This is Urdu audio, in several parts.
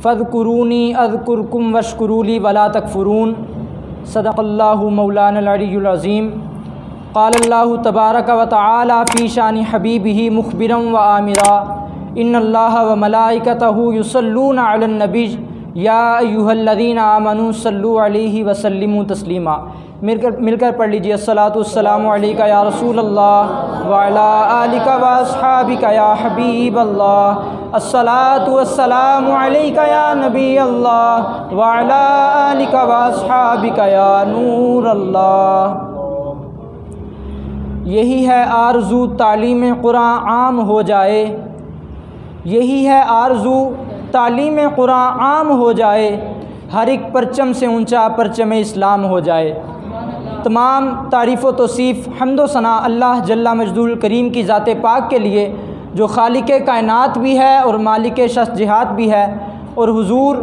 فاذکرونی اذکرکم واشکروا لی ولا تکفرون۔ صدق اللہ مولانا العلی العظیم۔ قال اللہ تبارک و تعالی فی شان حبیبہ مخبرا و آمرا ان اللہ و ملائکتہ یصلون علی النبی یا ایھا الذین آمنوا صلوا علیہ وسلموا تسلیما۔ مل کر پڑھ لیجیے الصلاۃ والسلام علیک یا رسول اللہ وعلی آلک واصحابک یا حبیب اللہ، الصلاۃ والسلام علیک یا نبی اللہ وعلی آلک واصحابک یا نور اللہ۔ یہی ہے آرزو تعلیم قرآن عام ہو جائے، یہی ہے آرزو تعلیم قرآن عام ہو جائے، ہر ایک پرچم سے اونچا پرچم اسلام ہو جائے۔ تمام تعریف و توصیف حمد و ثنا اللہ جل مجدہ الکریم کی ذات پاک کے لیے جو خالق کائنات بھی ہے اور مالک شخص جہات بھی ہے، اور حضور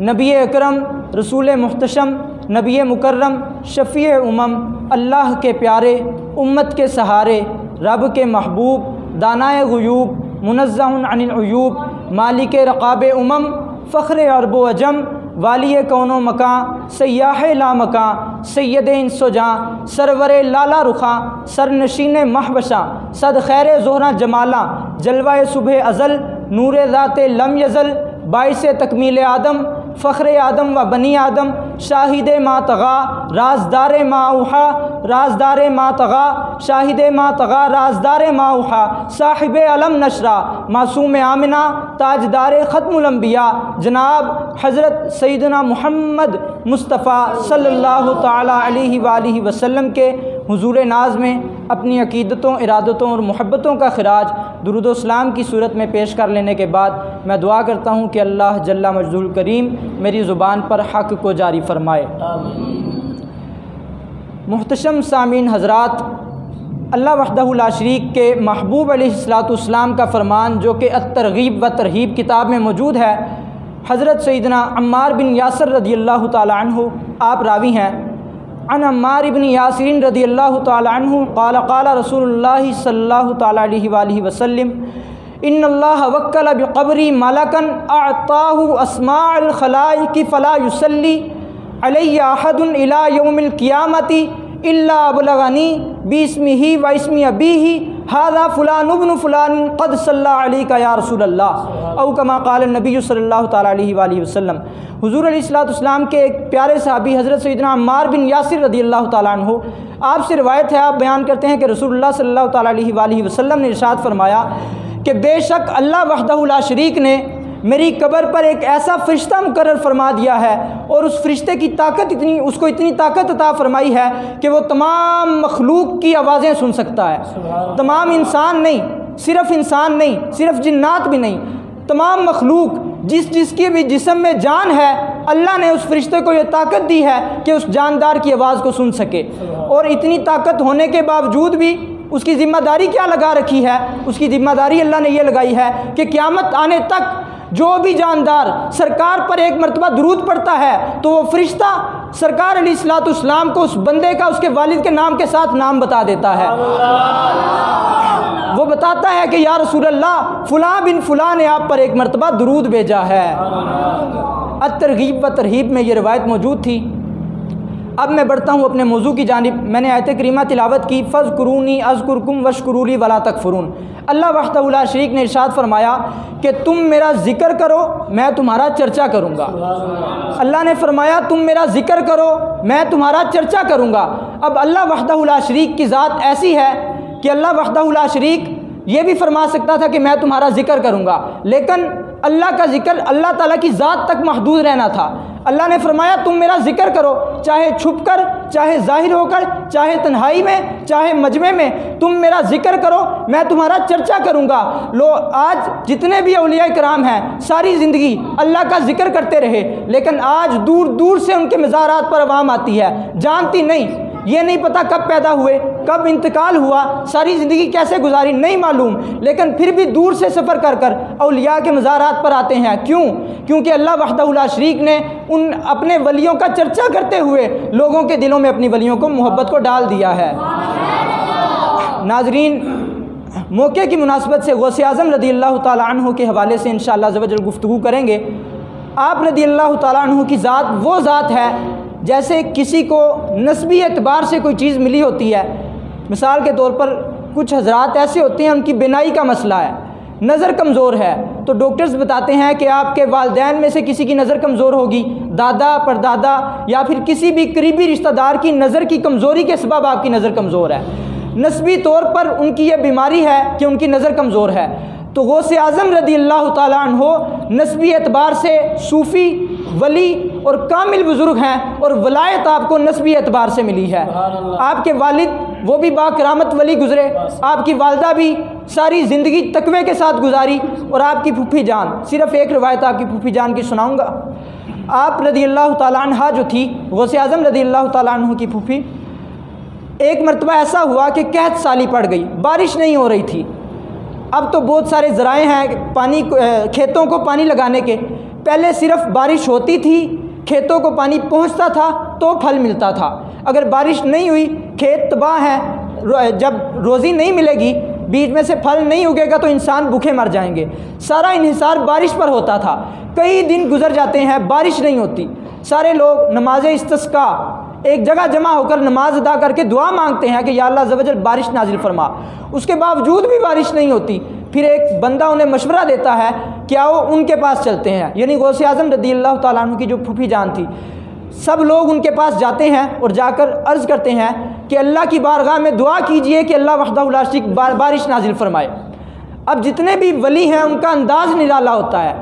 نبی اکرم رسول محتشم نبی مکرم شفیع امم اللہ کے پیارے امت کے سہارے رب کے محبوب دانائے غیوب منزہ عن العیوب مالک رقاب امم فخر عرب و عجم والی کون و مکان سیاح لامکان سید انس و جاں سرور لالا رخاں سرنشین محبشاں صد خیر زہراں جمالاں جلوہ صبح ازل نور ذات لم یزل باعث تکمیل آدم فخر آدم و بنی آدم شاہد ما طغا رازدار ما اوحا رازدار ما طغا شاہد ما طغا رازدار ما اوحا صاحب علم نشرہ معصوم آمنہ تاجدار ختم الانبیاء جناب حضرت سیدنا محمد مصطفیٰ صلی اللہ تعالی علیہ وآلہ وسلم کے حضور ناز میں اپنی عقیدتوں ارادتوں اور محبتوں کا خراج درود و سلام کی صورت میں پیش کر لینے کے بعد میں دعا کرتا ہوں کہ اللہ جل مجدہ الکریم میری زبان پر حق کو جاری فرمائے۔ محتشم سامعین حضرات، اللہ وحدہ لا شریک کے محبوب علیہ الصلوۃ والسلام کا فرمان جو کہ الترغیب و ترہیب کتاب میں موجود ہے، حضرت سیدنا عمار بن یاسر رضی اللہ تعالی عنہ آپ راوی ہیں۔ عن عمار بن یاسر رضی اللہ تعالی عنہ قال قال رسول اللہ صلی اللہ تعالی علیہ وآلہ وسلم ان اللہ وکل بقبری ملکا اعطاہ اسماء الخلائق فلا یصلی علی احد الی یوم القیامۃ الا ابلغنی باسمہ و اسم ابیہ ھذا فلان ابن فلان قد صلی علیک یا رسول اللہ او کما قال النبی صلی اللہ تعالی علیہ وآلہ وسلم۔ حضور علیہ الصلوۃ والسلام کے ایک پیارے صحابی حضرت سیدنا عمار بن یاسر رضی اللہ تعالیٰ عنہ آپ سے روایت ہے، آپ بیان کرتے ہیں کہ رسول اللہ صلی اللہ تعالیٰ علیہ وآلہ وسلم نے ارشاد فرمایا کہ بے شک اللہ وحدہ لا شریک نے میری قبر پر ایک ایسا فرشتہ مقرر فرما دیا ہے، اور اس فرشتے کی طاقت اس کو اتنی طاقت عطا فرمائی ہے کہ وہ تمام مخلوق کی آوازیں سن سکتا ہے۔ تمام انسان نہیں، صرف انسان نہیں، صرف جنات بھی نہیں، تمام مخلوق جس کی بھی جسم میں جان ہے، اللہ نے اس فرشتے کو یہ طاقت دی ہے کہ اس جاندار کی آواز کو سن سکے۔ اور اتنی طاقت ہونے کے باوجود بھی اس کی ذمہ داری کیا لگا رکھی ہے؟ اس کی ذمہ داری اللہ نے یہ لگائی ہے کہ قیامت آنے تک جو بھی جاندار سرکار پر ایک مرتبہ درود پڑھتا ہے تو وہ فرشتہ سرکار علیہ الصلوۃ والسلام کو اس بندے کا اس کے والد کے نام کے ساتھ نام بتا دیتا ہے۔ وہ بتاتا ہے کہ یا رسول اللہ فلاں بن فلاں نے آپ پر ایک مرتبہ درود بھیجا ہے۔ الترغیب و ترہیب میں یہ روایت موجود تھی۔ اب میں بڑھتا ہوں اپنے موضوع کی جانب۔ میں نے آیت کریمہ تلاوت کی، فاذکرونی اذکرکم واشکروا لی ولا تکفرون۔ اللہ وحدہ لا شریک نے ارشاد فرمایا کہ تم میرا ذکر کرو میں تمہارا چرچا کروں گا۔ اللہ نے فرمایا تم میرا ذکر کرو میں تمہارا چرچا کروں گا۔ اب اللہ وحدہ لا شریک کی ذات ایسی ہے کہ اللہ وحدہ لا شریک یہ بھی فرما سکتا تھا کہ میں تمہارا ذکر کروں گا، لیکن اللہ کا ذکر اللہ تعالیٰ کی ذات تک محدود رہنا تھا۔ اللہ نے فرمایا تم میرا ذکر کرو، چاہے چھپ کر، چاہے ظاہر ہو کر، چاہے تنہائی میں، چاہے مجمع میں، تم میرا ذکر کرو میں تمہارا چرچا کروں گا۔ لو آج جتنے بھی اولیاء کرام ہیں ساری زندگی اللہ کا ذکر کرتے رہے، لیکن آج دور دور سے ان کے مزارات پر عوام آتی ہے، جانتی نہیں، یہ نہیں پتہ کب پیدا ہوئے، کب انتقال ہوا، ساری زندگی کیسے گزاری نہیں معلوم، لیکن پھر بھی دور سے سفر کر کر اولیاء کے مزارات پر آتے ہیں۔ کیوں؟ کیونکہ اللہ وحدہ لا شریک نے ان اپنے ولیوں کا چرچا کرتے ہوئے لوگوں کے دلوں میں اپنی ولیوں کو محبت کو ڈال دیا ہے۔ ناظرین، موقع کی مناسبت سے غوث اعظم رضی اللہ تعالی عنہ کے حوالے سے انشاءاللہ عز و جل گفتگو کریں گے۔ آپ رضی اللہ تعالیٰ عنہ کی ذات وہ ذات ہے جیسے کسی کو نسبی اعتبار سے کوئی چیز ملی ہوتی ہے. مثال کے طور پر کچھ حضرات ایسے ہوتے ہیں ان کی بینائی کا مسئلہ ہے, نظر کمزور ہے, تو ڈاکٹرز بتاتے ہیں کہ آپ کے والدین میں سے کسی کی نظر کمزور ہوگی, دادا پردادا یا پھر کسی بھی قریبی رشتہ دار کی نظر کی کمزوری کے سبب آپ کی نظر کمزور ہے. نسبی طور پر ان کی یہ بیماری ہے کہ ان کی نظر کمزور ہے. تو غوث اعظم رضی اللہ تعالیٰ عنہ نسبی اعتبار سے صوفی, ولی اور کامل بزرگ ہیں, اور ولایت آپ کو نسبی اعتبار سے ملی ہے. آپ کے والد وہ بھی با کرامت ولی گزرے, آپ کی والدہ بھی ساری زندگی تقوی کے ساتھ گزاری, اور آپ کی پھوپھی جان, صرف ایک روایت آپ کی پھوپھی جان کی سناؤں گا. آپ رضی اللہ تعالیٰ عنہ جو تھی, غوث اعظم رضی اللہ تعالیٰ عنہ کی پھوپھی, ایک مرتبہ ایسا ہوا کہ قحط سالی پڑ گئی, بارش نہیں ہو رہی تھی. اب تو بہت سارے ذرائع ہیں پانی کھیتوں کو پانی لگانے کے. پہلے صرف بارش ہوتی تھی, کھیتوں کو پانی پہنچتا تھا تو پھل ملتا تھا. اگر بارش نہیں ہوئی, کھیت تباہ ہیں, جب روزی نہیں ملے گی, بیچ میں سے پھل نہیں اگے گا تو انسان بھوکے مر جائیں گے. سارا انحصار بارش پر ہوتا تھا. کئی دن گزر جاتے ہیں, بارش نہیں ہوتی. سارے لوگ نماز استسقاء ایک جگہ جمع ہو کر نماز ادا کر کے دعا مانگتے ہیں کہ یا اللہ عز و جل بارش نازل فرما. اس کے باوجود بھی بارش نہیں ہوتی. پھر ایک بندہ انہیں مشورہ دیتا ہے کہ آؤ ان کے پاس چلتے ہیں, یعنی غوث اعظم رضی اللہ تعالیٰ عنہ کی جو پھوپھی جان تھی. سب لوگ ان کے پاس جاتے ہیں اور جا کر عرض کرتے ہیں کہ اللہ کی بارگاہ میں دعا کیجئے کہ اللہ وحدہ لا شریک بارش نازل فرمائے. اب جتنے بھی ولی ہیں ان کا انداز نرالا ہوتا ہے.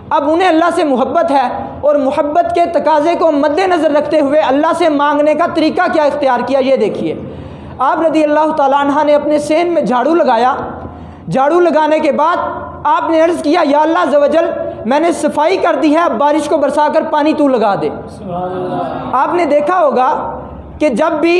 اب انہیں اللہ سے محبت ہے, اور محبت کے تقاضے کو مد نظر رکھتے ہوئے اللہ سے مانگنے کا طریقہ کیا اختیار کیا, یہ دیکھیے. آپ رضی اللہ تعالیٰ عنہ نے اپنے سین میں جھاڑو لگایا. جھاڑو لگانے کے بعد آپ نے عرض کیا یا اللہ عز و جل میں نے صفائی کر دی ہے, اب بارش کو برسا کر پانی تو لگا دے. آپ نے دیکھا ہوگا کہ جب بھی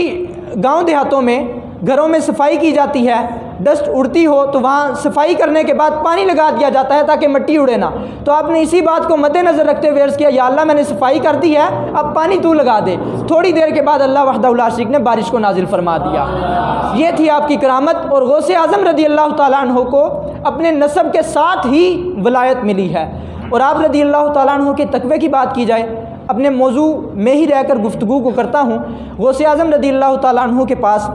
گاؤں دیہاتوں میں گھروں میں صفائی کی جاتی ہے, ڈسٹ اڑتی ہو تو وہاں صفائی کرنے کے بعد پانی لگا دیا جاتا ہے تاکہ مٹی اڑے نہ. تو آپ نے اسی بات کو مد نظر رکھتے ہوئے عرض کیا یا اللہ میں نے صفائی کر دی ہے, اب پانی تو لگا دے. تھوڑی دیر کے بعد اللہ وحدہ لا شریک نے بارش کو نازل فرما دیا. یہ تھی آپ کی کرامت. اور غوث اعظم رضی اللہ تعالیٰ عنہ کو اپنے نسب کے ساتھ ہی ولایت ملی ہے. اور آپ رضی اللہ تعالیٰ عنہ کے تقوی کی بات کی جائے, اپنے موضوع میں ہی رہ کر گفتگو کو کرتا ہوں. غوث اعظم رضی اللہ تعالیٰ عنہ کے پاس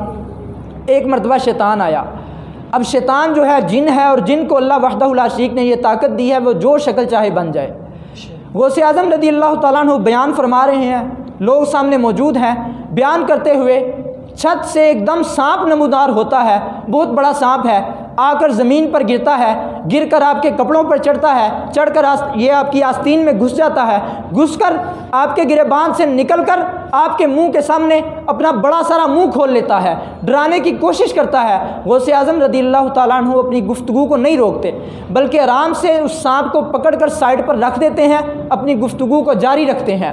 ایک مرتبہ شیطان آیا. اب شیطان جو ہے جن ہے, اور جن کو اللہ وحدہ لا شریک نے یہ طاقت دی ہے وہ جو شکل چاہے بن جائے. غوث اعظم رضی اللہ تعالیٰ عنہ بیان فرما رہے ہیں, لوگ سامنے موجود ہیں. بیان کرتے ہوئے چھت سے ایک دم سانپ نمودار ہوتا ہے, بہت بڑا سانپ ہے, آ کر زمین پر گرتا ہے, گر کر آپ کے کپڑوں پر چڑھتا ہے, چڑھ کر یہ آپ کی آستین میں گھس جاتا ہے, گھس کر آپ کے گریبان سے نکل کر آپ کے منہ کے سامنے اپنا بڑا سارا منہ کھول لیتا ہے, ڈرانے کی کوشش کرتا ہے. غوث اعظم رضی اللہ تعالیٰ عنہ اپنی گفتگو کو نہیں روکتے, بلکہ آرام سے اس سانپ کو پکڑ کر سائڈ پر رکھ دیتے ہیں, اپنی گفتگو کو جاری رکھتے ہیں.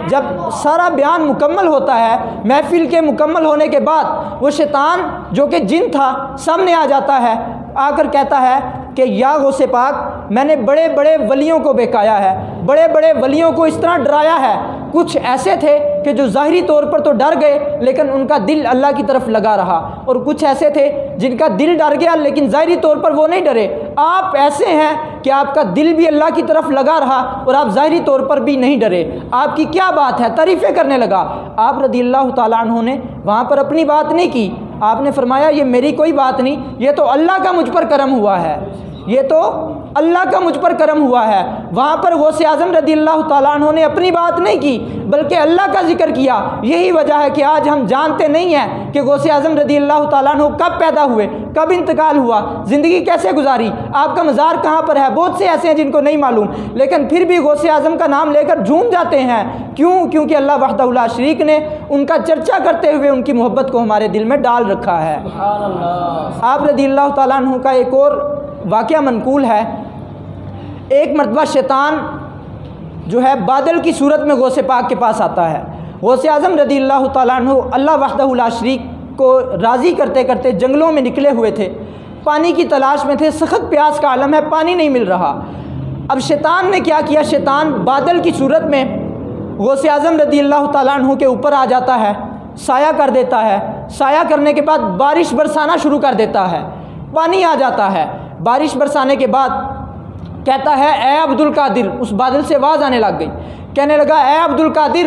جب سارا بیان مکمل ہوتا ہے, محفل کے مکمل ہونے کے بعد وہ شیطان جو کہ جن تھا سامنے آ جاتا ہے, آ کر کہتا ہے کہ یا غوث پاک میں نے بڑے بڑے ولیوں کو بہکایا ہے, بڑے بڑے ولیوں کو اس طرح ڈرایا ہے. کچھ ایسے تھے کہ جو ظاہری طور پر تو ڈر گئے لیکن ان کا دل اللہ کی طرف لگا رہا, اور کچھ ایسے تھے جن کا دل ڈر گیا لیکن ظاہری طور پر وہ نہیں ڈرے. آپ ایسے ہیں کہ آپ کا دل بھی اللہ کی طرف لگا رہا اور آپ ظاہری طور پر بھی نہیں ڈرے. آپ کی کیا بات ہے؟ تعریفیں کرنے لگا. آپ رضی اللہ تعالیٰ عنہ نے وہاں پر اپنی بات نہیں کی. آپ نے فرمایا یہ میری کوئی بات نہیں, یہ تو اللہ کا مجھ پر کرم ہوا ہے, یہ تو اللہ کا مجھ پر کرم ہوا ہے. وہاں پر غوث اعظم رضی اللہ تعالیٰ عنہ نے اپنی بات نہیں کی بلکہ اللہ کا ذکر کیا. یہی وجہ ہے کہ آج ہم جانتے نہیں ہیں کہ غوث اعظم رضی اللہ تعالیٰ عنہ کب پیدا ہوئے, کب انتقال ہوا, زندگی کیسے گزاری, آپ کا مزار کہاں پر ہے. بہت سے ایسے ہیں جن کو نہیں معلوم, لیکن پھر بھی غوث اعظم کا نام لے کر جھوم جاتے ہیں. کیوں؟ کیونکہ اللہ وحدہ لا شریک نے ان کا چرچا کرتے ہوئے ان کی محبت کو ہمارے دل میں ڈال رکھا ہے. آپ رضی اللہ تعالیٰ عنہ کا ایک اور واقعہ منقول ہے. ایک مرتبہ شیطان جو ہے بادل کی صورت میں غوث پاک کے پاس آتا ہے. غوث اعظم رضی اللہ تعالیٰ عنہ اللہ وحدہ لا شریک کو راضی کرتے کرتے جنگلوں میں نکلے ہوئے تھے, پانی کی تلاش میں تھے, سخت پیاس کا عالم ہے, پانی نہیں مل رہا. اب شیطان نے کیا کیا, شیطان بادل کی صورت میں غوث اعظم رضی اللہ تعالیٰ عنہ کے اوپر آ جاتا ہے, سایہ کر دیتا ہے. سایہ کرنے کے بعد بارش برسانا شروع کر دیتا ہے, پانی آ جاتا ہے. بارش برسانے کے بعد کہتا ہے اے عبد القادر، اس بادل سے آواز آنے لگ گئی، کہنے لگا اے عبد القادر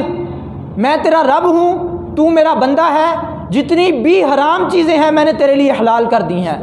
میں تیرا رب ہوں، تو میرا بندہ ہے، جتنی بھی حرام چیزیں ہیں میں نے تیرے لیے حلال کر دی ہیں۔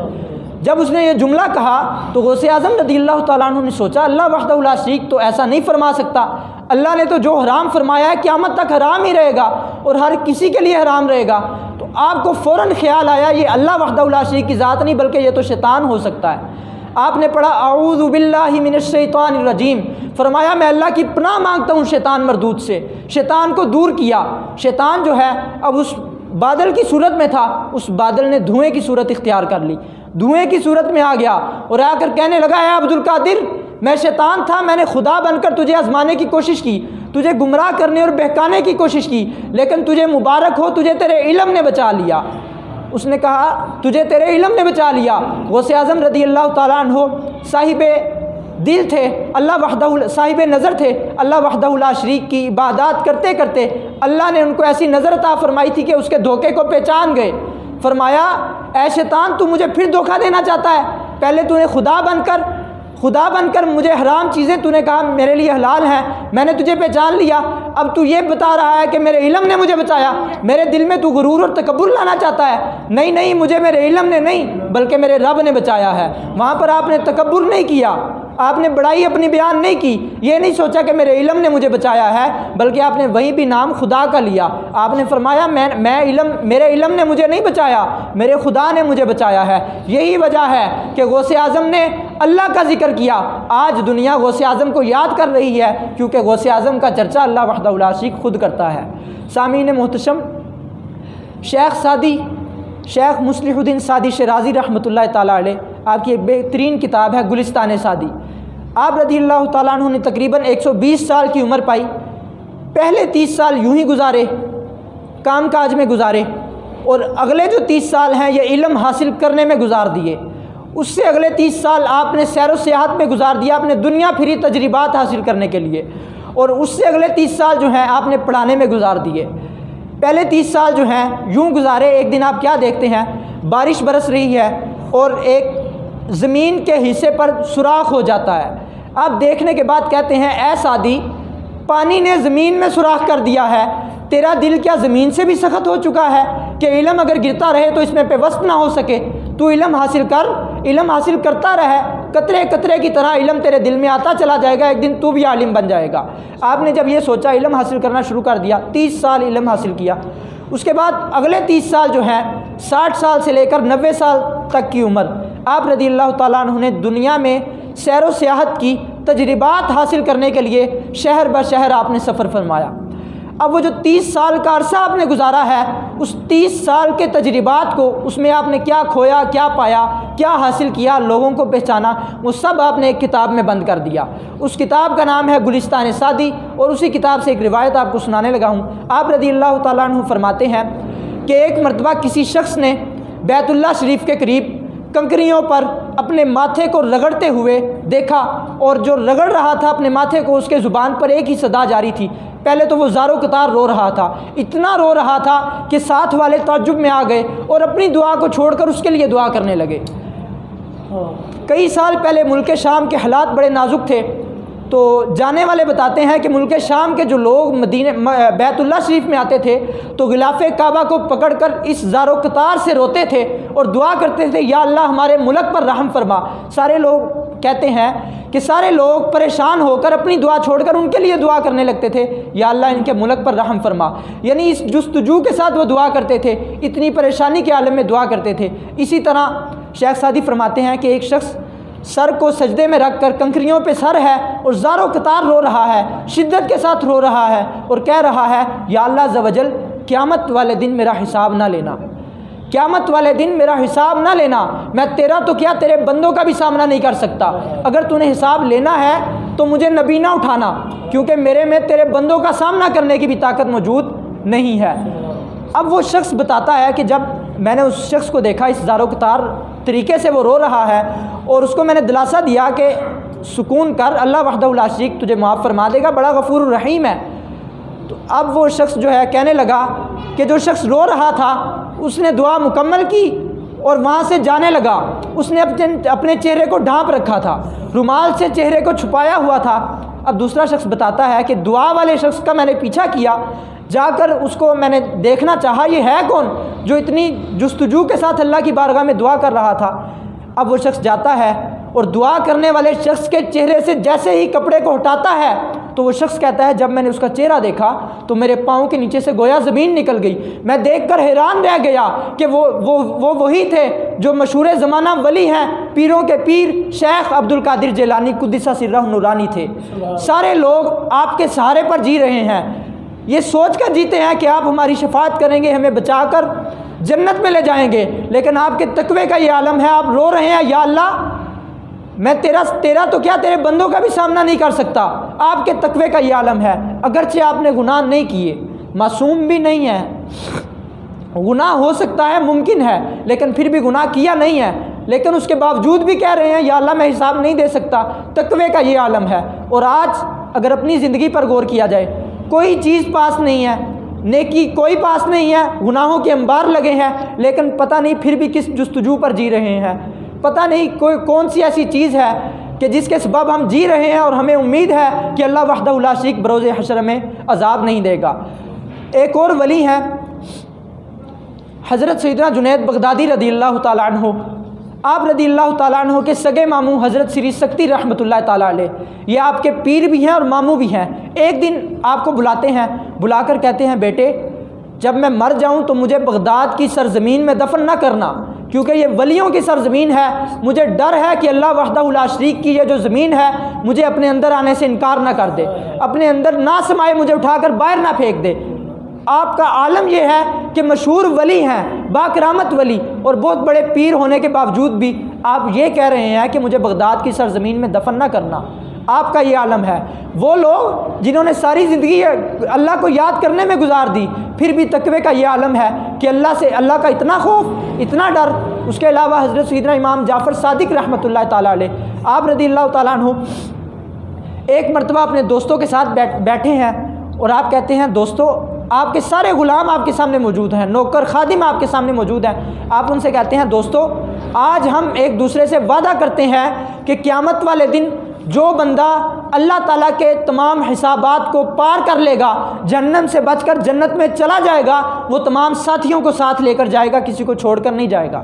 جب اس نے یہ جملہ کہا تو غوث اعظم رضی اللہ تعالیٰ عنہ نے سوچا اللہ وحدہ لا شریک تو ایسا نہیں فرما سکتا، اللہ نے تو جو حرام فرمایا ہے قیامت تک حرام ہی رہے گا اور ہر کسی کے لیے حرام رہے گا۔ تو آپ کو فوراً خیال آیا یہ اللہ وحدہ لا شریک کی ذات نہیں بلکہ یہ تو شیطان ہو سکتا ہے۔ آپ نے پڑھا اعوذ باللہ من الشیطان الرجیم، فرمایا میں اللہ کی پناہ مانگتا ہوں شیطان مردود سے، شیطان کو دور کیا۔ شیطان جو ہے اب اس بادل کی صورت میں تھا، اس بادل نے دھوئیں کی صورت اختیار کر لی، دھوئیں کی صورت میں آ گیا اور آ کر کہنے لگا اے عبد القادر میں شیطان تھا، میں نے خدا بن کر تجھے آزمانے کی کوشش کی، تجھے گمراہ کرنے اور بہکانے کی کوشش کی، لیکن تجھے مبارک ہو تجھے تیرے علم نے بچا لیا۔ اس نے کہا تجھے تیرے علم نے بچا لیا۔ غوث اعظم رضی اللہ تعالیٰ عنہ صاحب دل تھے، اللہ وحدہ صاحب نظر تھے، اللہ وحدہ لا شریک کی عبادات کرتے کرتے اللہ نے ان کو ایسی نظر عطا فرمائی تھی کہ اس کے دھوکے کو پہچان گئے۔ فرمایا اے شیطان تو مجھے پھر دھوکہ دینا چاہتا ہے، پہلے تو نے خدا بن کر مجھے حرام چیزیں تو نے کہا میرے لیے حلال ہیں، میں نے تجھے پہچان لیا، اب تو یہ بتا رہا ہے کہ میرے علم نے مجھے بچایا، میرے دل میں تو غرور اور تکبر لانا چاہتا ہے۔ نہیں مجھے میرے علم نے نہیں بلکہ میرے رب نے بچایا ہے۔ وہاں پر آپ نے تکبر نہیں کیا، آپ نے بڑائی اپنی بیان نہیں کی، یہ نہیں سوچا کہ میرے علم نے مجھے بچایا ہے بلکہ آپ نے وہیں بھی نام خدا کا لیا۔ آپ نے فرمایا میرے علم نے مجھے نہیں بچایا، میرے خدا نے مجھے بچایا ہے۔ یہی وجہ ہے کہ غوث اعظم نے اللہ کا ذکر کیا۔ آج دنیا غوث اعظم کو یاد کر رہی ہے کیونکہ غوث اعظم کا چرچا اللہ وحدہ لا شریک خود کرتا ہے۔ سامعین محتشم، شیخ مصلح الدین سعدی شیرازی رحمۃ اللہ تعالیٰ علیہ، آپ کی ایک بہترین کتاب ہے گلستان سعدی۔ آپ رضی اللہ تعالیٰ عنہ نے تقریباً 120 سال کی عمر پائی، پہلے 30 سال یوں ہی گزارے، کام کاج میں گزارے، اور اگلے جو 30 سال ہیں یہ علم حاصل کرنے میں گزار دیے۔ اس سے اگلے 30 سال آپ نے سیر و سیاحت میں گزار دیا اپنے دنیا پھری تجربات حاصل کرنے کے لیے، اور اس سے اگلے 30 سال جو ہیں آپ نے پڑھانے میں گزار دیے۔ پہلے 30 سال جو ہیں یوں گزارے، ایک دن آپ کیا دیکھتے ہیں بارش برس رہی ہے اور ایک زمین کے حصے پر سوراخ ہو جاتا ہے۔ آپ دیکھنے کے بعد کہتے ہیں اے سعدی پانی نے زمین میں سوراخ کر دیا ہے، تیرا دل کیا زمین سے بھی سخت ہو چکا ہے کہ علم اگر گرتا رہے تو اس میں پیوست نہ ہو سکے؟ تو علم حاصل کر، علم حاصل کرتا رہے، قطرے قطرے کی طرح علم تیرے دل میں آتا چلا جائے گا، ایک دن تو بھی عالم بن جائے گا۔ آپ نے جب یہ سوچا علم حاصل کرنا شروع کر دیا، 30 سال علم حاصل کیا۔ اس کے بعد اگلے 30 سال جو ہیں 60 سال سے لے کر 90 سال تک کی عمر آپ رضی اللہ تعالیٰ عنہ نے دنیا میں سیر و سیاحت کی تجربات حاصل کرنے کے لیے شہر بہ شہر آپ نے سفر فرمایا۔ اب وہ جو 30 سال کا عرصہ آپ نے گزارا ہے، اس 30 سال کے تجربات کو، اس میں آپ نے کیا کھویا، کیا پایا، کیا حاصل کیا، لوگوں کو پہچانا، وہ سب آپ نے ایک کتاب میں بند کر دیا۔ اس کتاب کا نام ہے گلستان سعدی، اور اسی کتاب سے ایک روایت آپ کو سنانے لگا ہوں۔ آپ رضی اللہ تعالیٰ عنہ فرماتے ہیں کہ ایک مرتبہ کسی شخص نے بیت اللہ شریف کے قریب کنکریوں پر اپنے ماتھے کو رگڑتے ہوئے دیکھا، اور جو رگڑ رہا تھا اپنے ماتھے کو اس کے زبان پر ایک ہی صدا جاری تھی۔ پہلے تو وہ زارو قطار رو رہا تھا، اتنا رو رہا تھا کہ ساتھ والے تعجب میں آ گئے اور اپنی دعا کو چھوڑ کر اس کے لیے دعا کرنے لگے۔ کئی سال پہلے ملک شام کے حالات بڑے نازک تھے، تو جانے والے بتاتے ہیں کہ ملک شام کے جو لوگ بیت اللہ شریف میں آتے تھے تو غلاف کعبہ کو پکڑ کر اس زار و قطار سے روتے تھے اور دعا کرتے تھے یا اللہ ہمارے ملک پر رحم فرما۔ سارے لوگ کہتے ہیں کہ سارے لوگ پریشان ہو کر اپنی دعا چھوڑ کر ان کے لیے دعا کرنے لگتے تھے، یا اللہ ان کے ملک پر رحم فرما، یعنی اس جستجو کے ساتھ وہ دعا کرتے تھے، اتنی پریشانی کے عالم میں دعا کرتے تھے۔ اسی طرح شیخ سعدی فرماتے ہیں کہ ایک شخص سر کو سجدے میں رکھ کر کنکریوں پہ سر ہے اور زار و قطار رو رہا ہے، شدت کے ساتھ رو رہا ہے اور کہہ رہا ہے یا اللہ عز و جل قیامت والے دن میرا حساب نہ لینا، قیامت والے دن میرا حساب نہ لینا، میں تیرا تو کیا تیرے بندوں کا بھی سامنا نہیں کر سکتا، اگر تو نے حساب لینا ہے تو مجھے نبی نہ اٹھانا، کیونکہ میرے میں تیرے بندوں کا سامنا کرنے کی بھی طاقت موجود نہیں ہے۔ اب وہ شخص بتاتا ہے کہ جب میں نے اس شخص کو دیکھا اس زار و قطار طریقے سے وہ رو رہا ہے اور اس کو میں نے دلاسا دیا کہ سکون کر، اللہ وحدہ لا شریک تجھے معاف فرما دے گا، بڑا غفور الرحیم ہے، تو اب وہ شخص جو ہے کہنے لگا کہ جو شخص رو رہا تھا اس نے دعا مکمل کی اور وہاں سے جانے لگا۔ اس نے اپنے چہرے کو ڈھانپ رکھا تھا، رومال سے چہرے کو چھپایا ہوا تھا۔ اب دوسرا شخص بتاتا ہے کہ دعا والے شخص کا میں نے پیچھا کیا، جا کر اس کو میں نے دیکھنا چاہا یہ ہے کون جو اتنی جستجو کے ساتھ اللہ کی بارگاہ میں دعا کر رہا تھا۔ اب وہ شخص جاتا ہے اور دعا کرنے والے شخص کے چہرے سے جیسے ہی کپڑے کو ہٹاتا ہے تو وہ شخص کہتا ہے جب میں نے اس کا چہرہ دیکھا تو میرے پاؤں کے نیچے سے گویا زمین نکل گئی۔ میں دیکھ کر حیران رہ گیا کہ وہ وہی تھے جو مشہور زمانہ ولی ہیں، پیروں کے پیر شیخ عبد القادر جیلانی قدس سرہ نورانی تھے۔ سارے لوگ آپ کے سہارے پر جی رہے ہیں، یہ سوچ کر جیتے ہیں کہ آپ ہماری شفاعت کریں گے، ہمیں بچا کر جنت میں لے جائیں گے، لیکن آپ کے تقوی کا یہ عالم ہے، آپ رو رہے ہیں یا اللہ میں تیرا تو کیا تیرے بندوں کا بھی سامنا نہیں کر سکتا۔ آپ کے تقوی کا یہ عالم ہے، اگرچہ آپ نے گناہ نہیں کیے، معصوم بھی نہیں ہے، گناہ ہو سکتا ہے، ممکن ہے، لیکن پھر بھی گناہ کیا نہیں ہے، لیکن اس کے باوجود بھی کہہ رہے ہیں یا اللہ میں حساب نہیں دے سکتا۔ تقوی کا یہ عالم ہے۔ اور آج اگر اپنی زندگی پر غور کیا جائے، کوئی چیز پاس نہیں ہے، نیکی کوئی پاس نہیں ہے، گناہوں کے انبار لگے ہیں، لیکن پتہ نہیں پھر بھی کس جستجو پر جی رہے ہیں، پتہ نہیں کون سی ایسی چیز ہے کہ جس کے سبب ہم جی رہے ہیں اور ہمیں امید ہے کہ اللہ وحدہ لا شریک بروز حشر میں عذاب نہیں دے گا۔ ایک اور ولی ہیں حضرت سیدنا جنید بغدادی رضی اللہ تعالیٰ عنہ۔ آپ رضی اللہ تعالیٰ عنہ کے سگے ماموں حضرت سری سکتی رحمۃ اللہ تعالیٰ علیہ، یہ آپ کے پیر بھی ہیں اور ماموں بھی ہیں۔ ایک دن آپ کو بلاتے ہیں، بلا کر کہتے ہیں بیٹے جب میں مر جاؤں تو مجھے بغداد کی سرزمین میں دفن نہ کرنا، کیونکہ یہ ولیوں کی سرزمین ہے، مجھے ڈر ہے کہ اللہ وحدہ لا شریک کی یہ جو زمین ہے مجھے اپنے اندر آنے سے انکار نہ کر دے، اپنے اندر نہ سمائے، مجھے اٹھا کر باہر نہ پھینک دے۔ آپ کا عالم یہ ہے کہ مشہور ولی ہیں، با کرامت ولی، اور بہت بڑے پیر ہونے کے باوجود بھی آپ یہ کہہ رہے ہیں کہ مجھے بغداد کی سرزمین میں دفن نہ کرنا۔ آپ کا یہ عالم ہے۔ وہ لوگ جنہوں نے ساری زندگی اللہ کو یاد کرنے میں گزار دی، پھر بھی تقوی کا یہ عالم ہے کہ اللہ کا اتنا خوف، اتنا ڈر۔ اس کے علاوہ حضرت سیدنا امام جعفر صادق رحمۃ اللہ تعالیٰ علیہ، آپ رضی اللہ تعالیٰ عنہ ایک مرتبہ اپنے دوستوں کے ساتھ بیٹھے ہیں اور آپ کہتے ہیں دوستو آپ کے سارے غلام آپ کے سامنے موجود ہیں، نوکر خادم آپ کے سامنے موجود ہیں۔ آپ ان سے کہتے ہیں دوستو آج ہم ایک دوسرے سے وعدہ کرتے ہیں کہ قیامت والے دن جو بندہ اللہ تعالیٰ کے تمام حسابات کو پار کر لے گا، جہنم سے بچ کر جنت میں چلا جائے گا، وہ تمام ساتھیوں کو ساتھ لے کر جائے گا، کسی کو چھوڑ کر نہیں جائے گا۔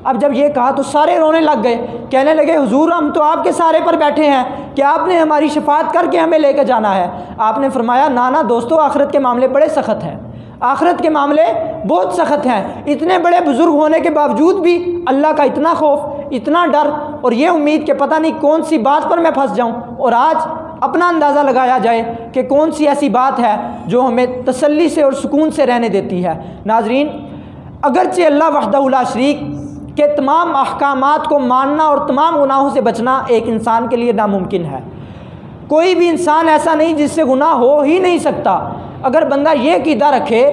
اب جب یہ کہا تو سارے رونے لگ گئے، کہنے لگے حضور ہم تو آپ کے سہارے پر بیٹھے ہیں کہ آپ نے ہماری شفاعت کر کے ہمیں لے کے جانا ہے۔ آپ نے فرمایا نانا دوستو آخرت کے معاملے بڑے سخت ہیں، آخرت کے معاملے بہت سخت ہیں، اتنے بڑے بزرگ ہونے کے باوجود بھی اللہ کا اتنا خوف، اتنا ڈر اور یہ امید کہ پتہ نہیں کون سی بات پر میں پھنس جاؤں، اور آج اپنا اندازہ لگایا جائے کہ کون سی ایسی بات ہے جو ہمیں تسلی سے اور سکون سے رہنے دیتی ہے۔ ناظرین اگرچہ اللہ وحدہ لا شریک کے تمام احکامات کو ماننا اور تمام گناہوں سے بچنا ایک انسان کے لیے ناممکن ہے، کوئی بھی انسان ایسا نہیں جس سے گناہ ہو ہی نہیں سکتا۔ اگر بندہ یہ عقیدہ رکھے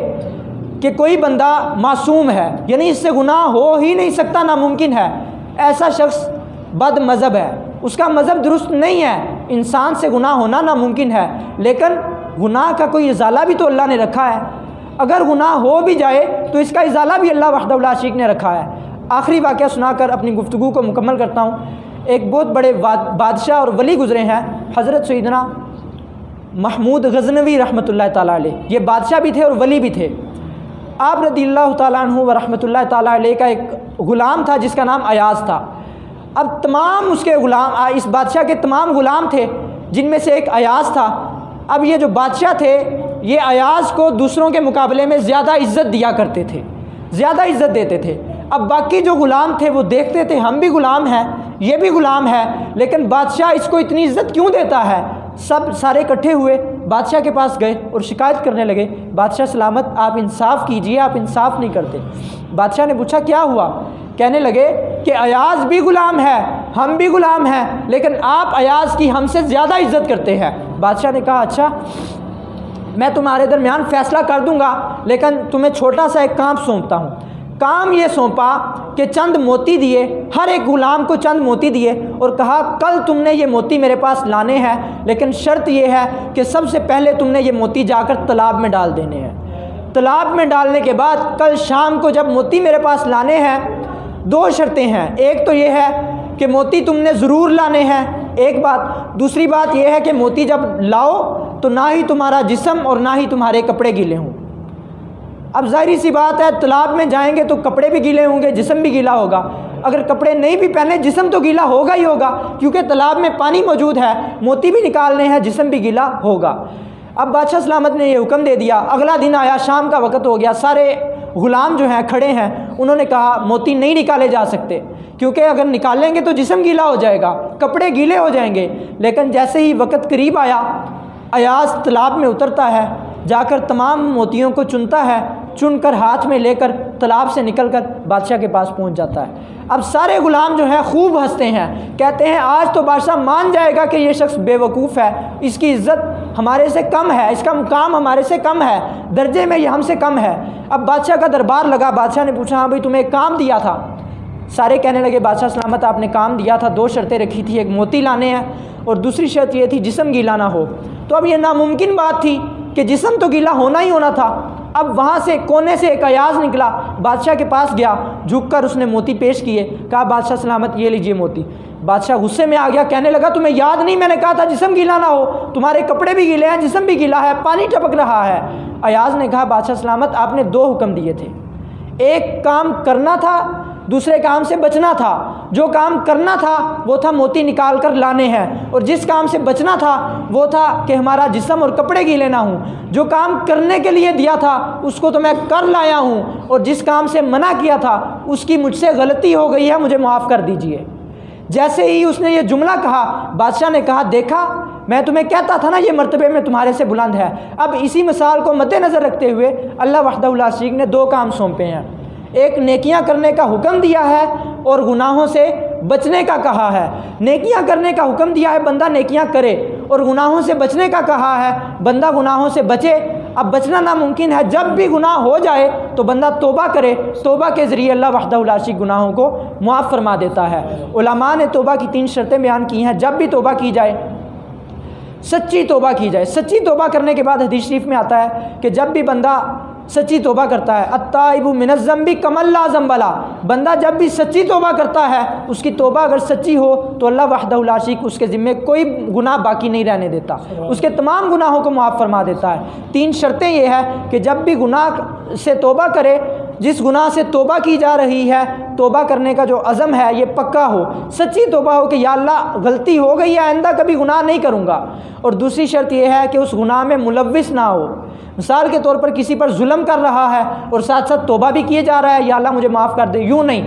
کہ کوئی بندہ معصوم ہے یعنی اس سے گناہ ہو ہی نہیں سکتا، ناممکن ہے، ایسا شخص بد مذہب ہے، اس کا مذہب درست نہیں ہے۔ انسان سے گناہ ہونا ناممکن ہے، لیکن گناہ کا کوئی ازالہ بھی تو اللہ نے رکھا ہے، اگر گناہ ہو بھی جائے تو اس کا ازالہ بھی اللہ وحدہ لا شریک نے رکھا ہے۔ آخری واقعہ سنا کر اپنی گفتگو کو مکمل کرتا ہوں۔ ایک بہت بڑے بادشاہ اور ولی گزرے ہیں، حضرت سیدنا محمود غزنوی رحمۃ اللہ تعالیٰ علیہ، یہ بادشاہ بھی تھے اور ولی بھی تھے۔ آپ رضی اللہ تعالیٰ عنہ و رحمۃ اللہ تعالیٰ علیہ کا ایک غلام تھا جس کا نام ایاز تھا۔ اب تمام اس کے غلام، اس بادشاہ کے تمام غلام تھے جن میں سے ایک ایاز تھا۔ اب یہ جو بادشاہ تھے یہ ایاز کو دوسروں کے مقابلے میں زیادہ عزت دیا کرتے تھے، زیادہ عزت دیتے تھے۔ اب باقی جو غلام تھے وہ دیکھتے تھے ہم بھی غلام ہیں، یہ بھی غلام ہے، لیکن بادشاہ اس کو اتنی عزت کیوں دیتا ہے؟ سارے اکٹھے ہوئے بادشاہ کے پاس گئے اور شکایت کرنے لگے، بادشاہ سلامت آپ انصاف کیجئے، آپ انصاف نہیں کرتے۔ بادشاہ نے پوچھا کیا ہوا؟ کہنے لگے کہ ایاز بھی غلام ہے، ہم بھی غلام ہیں، لیکن آپ ایاز کی ہم سے زیادہ عزت کرتے ہیں۔ بادشاہ نے کہا اچھا میں تمہارے درمیان فیصلہ کر دوں گا، لیکن تمہیں چھوٹا سا ایک کام سونپتا ہوں۔ کام یہ سونپا کہ چند موتی دیے، ہر ایک غلام کو چند موتی دیے اور کہا کل تم نے یہ موتی میرے پاس لانے ہیں، لیکن شرط یہ ہے کہ سب سے پہلے تم نے یہ موتی جا کر تالاب میں ڈال دینے ہیں۔ تالاب میں ڈالنے کے بعد کل شام کو جب موتی میرے پاس لانے ہیں دو شرطیں ہیں، ایک تو یہ ہے کہ موتی تم نے ضرور لانے ہیں، ایک بات، دوسری بات یہ ہے کہ موتی جب لاؤ تو نہ ہی تمہارا جسم اور نہ ہی تمہارے کپڑے گیلے ہوں۔ اب ظاہری سی بات ہے، تالاب میں جائیں گے تو کپڑے بھی گیلے ہوں گے، جسم بھی گیلا ہوگا، اگر کپڑے نہیں بھی پہنے جسم تو گیلا ہوگا ہی ہوگا، کیونکہ تالاب میں پانی موجود ہے، موتی بھی نکالنے ہیں، جسم بھی گیلا ہوگا۔ اب بادشاہ سلامت نے یہ حکم دے دیا، اگلا دن آیا، شام کا وقت ہو گیا، سارے غلام جو ہیں کھڑے ہیں، انہوں نے کہا موتی نہیں نکالے جا سکتے، کیونکہ اگر نکالیں گے تو جسم گیلا ہو جائے گا، کپڑے گیلے ہو جائیں گے۔ لیکن جیسے ہی وقت قریب آیا، ایاز تالاب میں اترتا ہے، جا کر تمام موتیوں کو چنتا ہے، چن کر ہاتھ میں لے کر تالاب سے نکل کر بادشاہ کے پاس پہنچ جاتا ہے۔ اب سارے غلام جو ہیں خوب ہنستے ہیں، کہتے ہیں آج تو بادشاہ مان جائے گا کہ یہ شخص بے وقوف ہے، اس کی عزت ہمارے سے کم ہے، اس کا مقام ہمارے سے کم ہے، درجے میں یہ ہم سے کم ہے۔ اب بادشاہ کا دربار لگا، بادشاہ نے پوچھا ہاں بھائی تمہیں ایک کام دیا تھا؟ سارے کہنے لگے بادشاہ سلامت آپ نے کام دیا تھا، دو شرطیں رکھی تھی، ایک موتی لانے ہیں اور دوسری شرط یہ تھی جسم گیلا نہ ہو۔ تو اب یہ ناممکن بات تھی کہ جسم تو گیلا ہونا ہی ہونا تھا۔ اب وہاں سے کونے سے ایک ایاز نکلا، بادشاہ کے پاس گیا، جھک کر اس نے موتی پیش کیے، کہا بادشاہ سلامت یہ لیجئے موتی۔ بادشاہ غصے میں آ گیا، کہنے لگا تمہیں یاد نہیں میں نے کہا تھا جسم گیلا نہ ہو؟ تمہارے کپڑے بھی گیلے ہیں، جسم بھی گیلا ہے، پانی ٹپک رہا ہے۔ ایاز نے کہا بادشاہ سلامت آپ نے دو حکم دیے تھے، ایک کام کرنا تھا، دوسرے کام سے بچنا تھا۔ جو کام کرنا تھا وہ تھا موتی نکال کر لانے ہیں، اور جس کام سے بچنا تھا وہ تھا کہ ہمارا جسم اور کپڑے گیلے نہ ہوں۔ جو کام کرنے کے لیے دیا تھا اس کو تو میں کر لایا ہوں، اور جس کام سے منع کیا تھا اس کی مجھ سے غلطی ہو گئی ہے، مجھے معاف کر دیجئے۔ جیسے ہی اس نے یہ جملہ کہا، بادشاہ نے کہا دیکھا میں تمہیں کہتا تھا نا یہ مرتبے میں تمہارے سے بلند ہے۔ اب اسی مثال کو مد نظر رکھتے ہوئے اللہ وحدہ لا شریک نے دو کام سونپے ہیں، ایک نیکیاں کرنے کا حکم دیا ہے اور گناہوں سے بچنے کا کہا ہے۔ نیکیاں کرنے کا حکم دیا ہے بندہ نیکیاں کرے، اور گناہوں سے بچنے کا کہا ہے بندہ گناہوں سے بچے۔ اب بچنا ناممکن ہے، جب بھی گناہ ہو جائے تو بندہ توبہ کرے، توبہ کے ذریعے اللہ وحدہ لا شریک گناہوں کو معاف فرما دیتا ہے۔ علماء نے توبہ کی 3 شرطیں بیان کی ہیں، جب بھی توبہ کی جائے، سچی توبہ کی جائے۔ سچی توبہ کرنے کے بعد حدیث شریف میں آتا ہے کہ جب بھی بندہ سچی توبہ کرتا ہے، التائب من الذنب کمن لا ذنب لہ، بندہ جب بھی سچی توبہ کرتا ہے، اس کی توبہ اگر سچی ہو تو اللہ وحدہ لا شریک اس کے ذمے کوئی گناہ باقی نہیں رہنے دیتا، اس کے تمام گناہوں کو معاف فرما دیتا ہے۔ 3 شرطیں یہ ہے کہ جب بھی گناہ سے توبہ کرے، جس گناہ سے توبہ کی جا رہی ہے، توبہ کرنے کا جو عزم ہے یہ پکا ہو، سچی توبہ ہو کہ یا اللہ غلطی ہو گئی ہے، آئندہ کبھی گناہ نہیں کروں گا۔ اور دوسری شرط یہ ہے کہ اس گناہ میں ملوث نہ ہو، مثال کے طور پر کسی پر ظلم کر رہا ہے اور ساتھ ساتھ توبہ بھی کیے جا رہا ہے، یا اللہ مجھے معاف کر دے، یوں نہیں،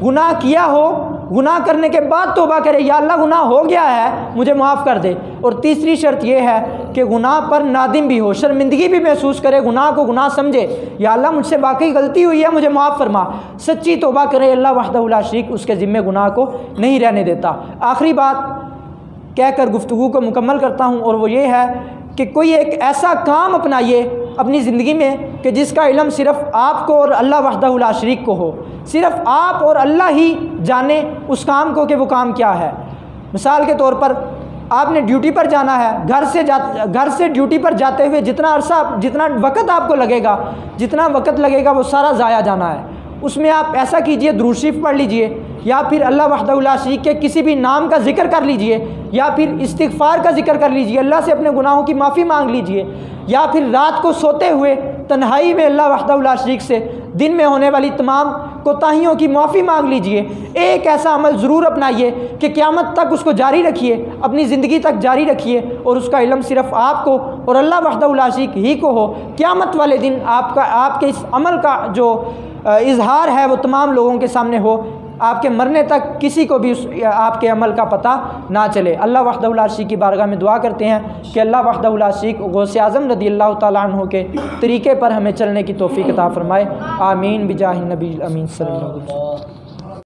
گناہ کیا ہو، گناہ کرنے کے بعد توبہ کرے، یا اللہ گناہ ہو گیا ہے مجھے معاف کر دے۔ اور تیسری شرط یہ ہے کہ گناہ پر نادم بھی ہو، شرمندگی بھی محسوس کرے، گناہ کو گناہ سمجھے، یا اللہ مجھ سے واقعی غلطی ہوئی ہے مجھے معاف فرما، سچی توبہ کرے، اللہ وحدہ لا شریک اس کے ذمے گناہ کو نہیں رہنے دیتا۔ آخری بات کہہ کر گفتگو کو مکمل کرتا ہوں، اور وہ یہ ہے کہ کوئی ایک ایسا کام اپنائیے اپنی زندگی میں کہ جس کا علم صرف آپ کو اور اللہ وحدہ لا شریک کو ہو، صرف آپ اور اللہ ہی جانے اس کام کو کہ وہ کام کیا ہے۔ مثال کے طور پر آپ نے ڈیوٹی پر جانا ہے، گھر سے ڈیوٹی پر جاتے ہوئے جتنا عرصہ جتنا وقت آپ کو لگے گا وہ سارا ضائع جانا ہے۔ اس میں آپ ایسا کیجئے، درود شریف پڑھ لیجئے، یا پھر اللہ وحدہ لا شریک کے کسی بھی نام کا ذکر کر لیجئے، یا پھر استغفار کا ذکر کر لیجئے، اللہ سے اپنے گناہوں کی معافی مانگ لیجئے، یا پھر رات کو سوتے ہوئے تنہائی میں اللہ وحدہ لا شریک سے دن میں ہونے والی تمام کوتاہیوں کی معافی مانگ لیجئے۔ ایک ایسا عمل ضرور اپنائیے کہ قیامت تک اس کو جاری رکھیے، اپنی زندگی تک جاری رکھیے، اور اس کا علم صرف آپ کو اور اللہ وحدہ لا شریک ہی کو ہو۔ قیامت والے دن آپ کے اس عمل کا جو اظہار ہے وہ تمام لوگوں کے سامنے ہو، آپ کے مرنے تک کسی کو بھی آپ کے عمل کا پتہ نہ چلے۔ اللہ وحدہ لا شریک کی بارگاہ میں دعا کرتے ہیں کہ اللہ وحدہ لا شریک غوث اعظم رضی اللہ تعالیٰ عنہ کے طریقے پر ہمیں چلنے کی توفیق عطا فرمائے، آمین بجاہ النبی الامین صلی اللہ علیہ وسلم۔